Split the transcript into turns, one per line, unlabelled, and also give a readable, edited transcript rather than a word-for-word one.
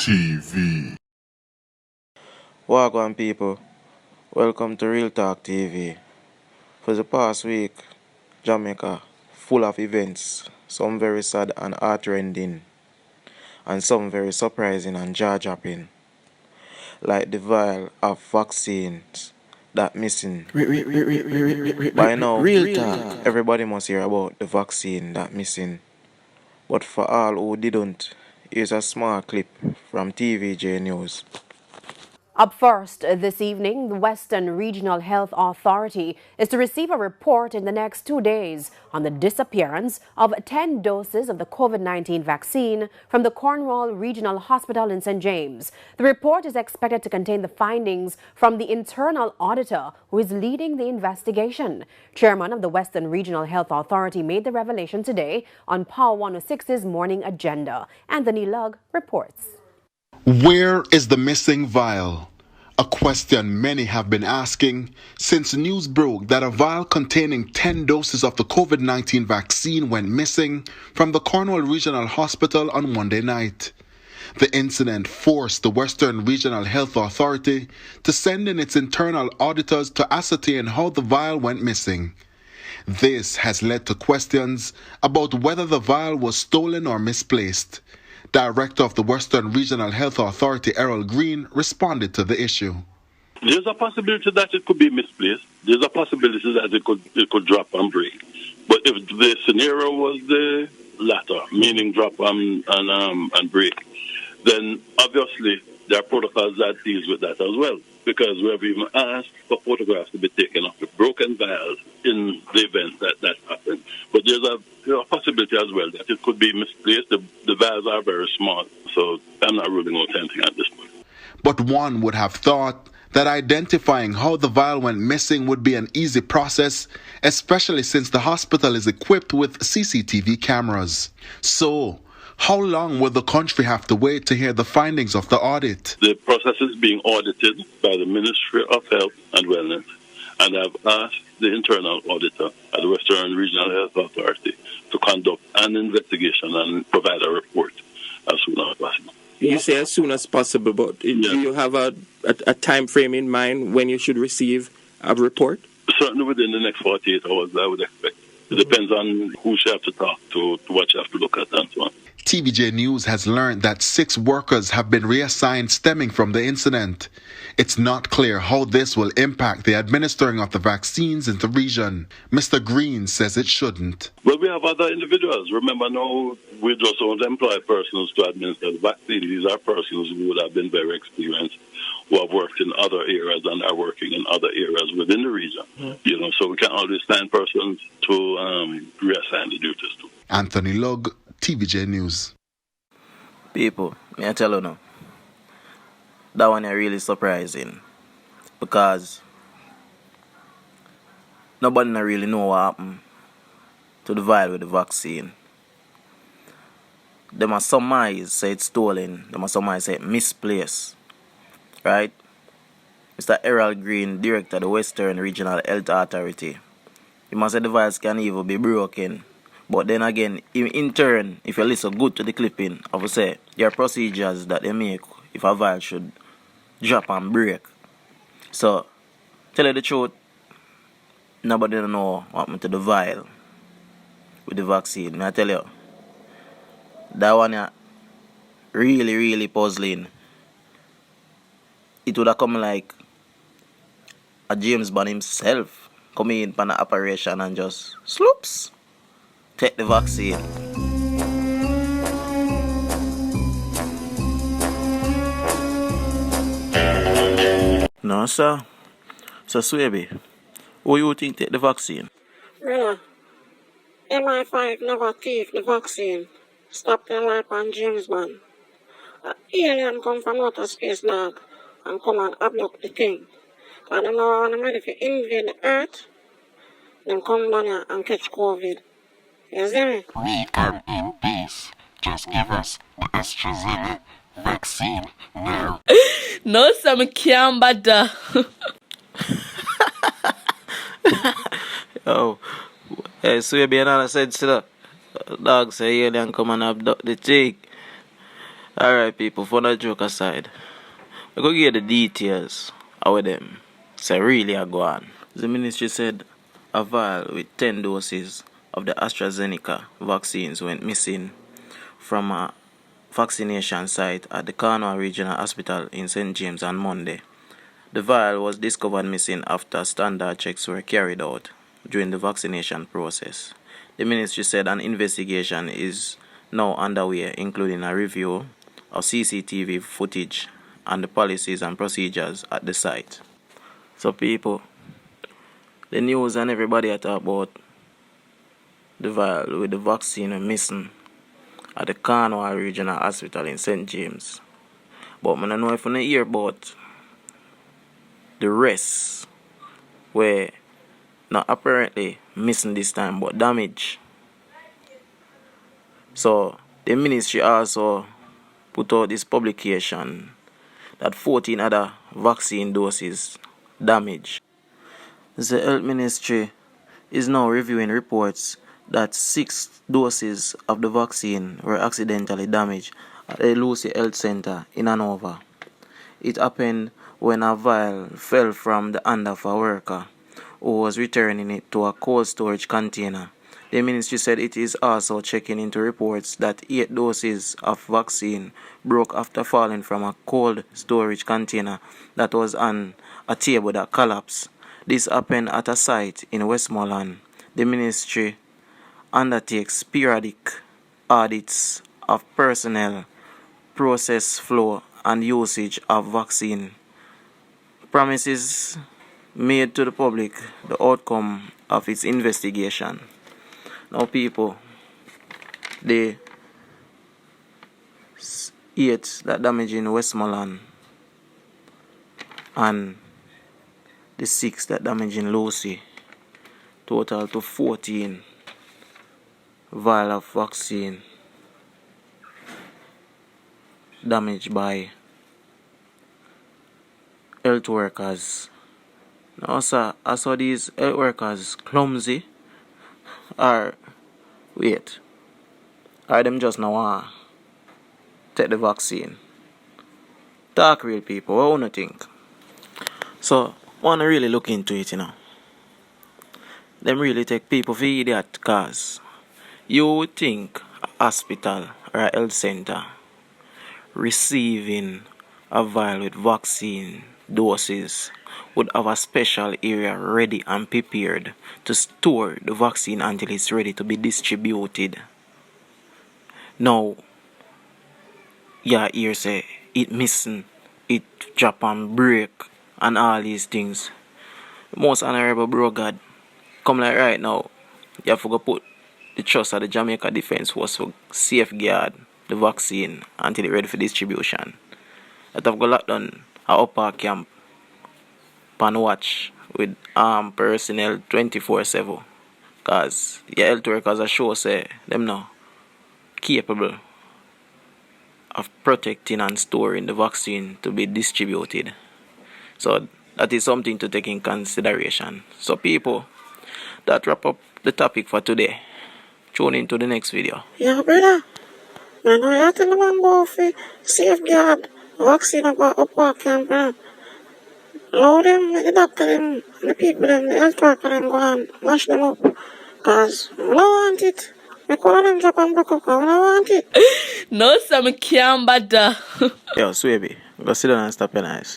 TV.
Wagwan people, welcome to Real Talk TV. For the past week, Jamaica full of events, some very sad and heart-rending, and some very surprising and jaw-dropping, like the vial of vaccines that missing. By now,
Real talk.
everybody must hear about the vaccine that missing. But for all who didn't, here's a small clip from TVJ News.
Up first this evening, the Western Regional Health Authority is to receive a report in the next 2 days on the disappearance of 10 doses of the COVID-19 vaccine from the Cornwall Regional Hospital in St. James. The report is expected to contain the findings from the internal auditor who is leading the investigation. Chairman of the Western Regional Health Authority made the revelation today on Power 106's Morning Agenda. Anthony Lugg reports.
Where is the missing vial? A question many have been asking since news broke that a vial containing 10 doses of the COVID-19 vaccine went missing from the Cornwall Regional Hospital on Monday night. The incident forced the Western Regional Health Authority to send in its internal auditors to ascertain how the vial went missing. This has led to questions about whether the vial was stolen or misplaced. Director of the Western Regional Health Authority, Errol Green, responded to the issue.
There's a possibility that it could be misplaced. There's a possibility that it could drop and break. But if the scenario was the latter, meaning drop and break, then obviously there are protocols that deals with that as well. Because we have even asked for photographs to be taken of the broken vials in the event that happened. But there's a possibility as well that it could be misplaced. The vials are very small, so I'm not ruling out anything at this point.
But one would have thought that identifying how the vial went missing would be an easy process, especially since the hospital is equipped with CCTV cameras. So, how long will the country have to wait to hear the findings of the audit?
The process is being audited by the Ministry of Health and Wellness, and I've asked the internal auditor at the Western Regional Health Authority to conduct an investigation and provide a report as soon as possible.
You say as soon as possible, but do you have a time frame in mind when you should receive a report?
Certainly within the next 48 hours, I would expect. It depends on who you have to talk to what you have to look at, and so on.
TVJ News has learned that 6 workers have been reassigned stemming from the incident. It's not clear how this will impact the administering of the vaccines in the region. Mr. Green says it shouldn't.
Well, we have other individuals. Remember now, we just don't employ persons to administer the vaccine. These are persons who would have been very experienced, who have worked in other areas and are working in other areas within the region. So we can't always find persons to reassign the duties to.
Anthony Lugg, TVJ News.
People, may I tell you now, that one is really surprising because nobody really know what happened to the vial with the vaccine. Them are surmise say it's stolen, them are surmise say it's misplaced. Right? Mr. Errol Green, Director of the Western Regional Health Authority. He must say the vials can even be broken. But then again, in turn, if you listen good to the clipping, I would say there are procedures that they make if a vial should drop and break. So, tell you the truth, nobody know what happened to the vial with the vaccine. May I tell you, that one is really, really puzzling. It would have come like a James Bond himself coming in for an operation and just sloops. Take the vaccine. No, sir. So, Swaby, who you think take the vaccine?
Well, MI5 never take the vaccine. Stop their life on James Bond. Alien come from outer space, dog, and come and abduct the thing. And I know when I'm ready to invade the earth, then come down here and catch COVID. You see me?
We are in peace. Just give us the AstraZeneca vaccine now.
No, sir, I can't bother.
Oh, hey, so you be another sense to that. Dog say alien come and abduct the chick. Alright, people, for that joke aside, we go get the details of them. So really I go on. The ministry said a vial with 10 doses of the AstraZeneca vaccines went missing from a vaccination site at the Cornwall Regional Hospital in St. James on Monday. The vial was discovered missing after standard checks were carried out during the vaccination process. The ministry said an investigation is now underway, including a review of CCTV footage and the policies and procedures at the site. So people, the news and everybody talk about the vial with the vaccine missing at the Cornwall Regional Hospital in St. James. But I don't know if you hear about the rest where not apparently missing this time but damaged. So the ministry also put out this publication that 14 other vaccine doses damaged. The health ministry is now reviewing reports that 6 doses of the vaccine were accidentally damaged at the Lucea Health Center in Hanover. It happened when a vial fell from the hand of a worker who was returning it to a cold storage container. The ministry said it is also checking into reports that 8 doses of vaccine broke after falling from a cold storage container that was on a table that collapsed. This happened at a site in Westmoreland. The ministry undertakes periodic audits of personnel, process flow, and usage of vaccine. Promises made to the public the outcome of its investigation. Now people, the 8 that damaged in Westmoreland and the 6 that damaged in Lucea, total to 14 vial of vaccine damaged by health workers. Now sir, I saw these health workers clumsy or wait, are them just now take the vaccine? Talk real people, what do you think? So, wanna really look into it, Them really take people for idiot cause you would think a hospital or a health center receiving a vial with vaccine doses would have a special area ready and prepared to store the vaccine until it's ready to be distributed. Now, yeah, here say it missing, it drop and break and all these things. Most honorable bro God, come like right now, you have to go put the trust of the Jamaica Defense Force to safeguard the vaccine until it's ready for distribution. That have got locked down a upper camp pan watch with armed personnel 24/7. Cause your health workers are sure say them now capable of protecting and storing the vaccine to be distributed. So that is something to take in consideration. So people, that wrap up the topic for today. Tune into the next video.
Yeah, brother. I know you tell them about safeguard vaccine about upper camp. Allow them, the doctor them, the people them, the health worker them go and mash them up. Cause we don't want it. We call them drop and broke up, we don't want it.
No, some can't bother.
Yo, Swaby, go sit down and stop your eyes.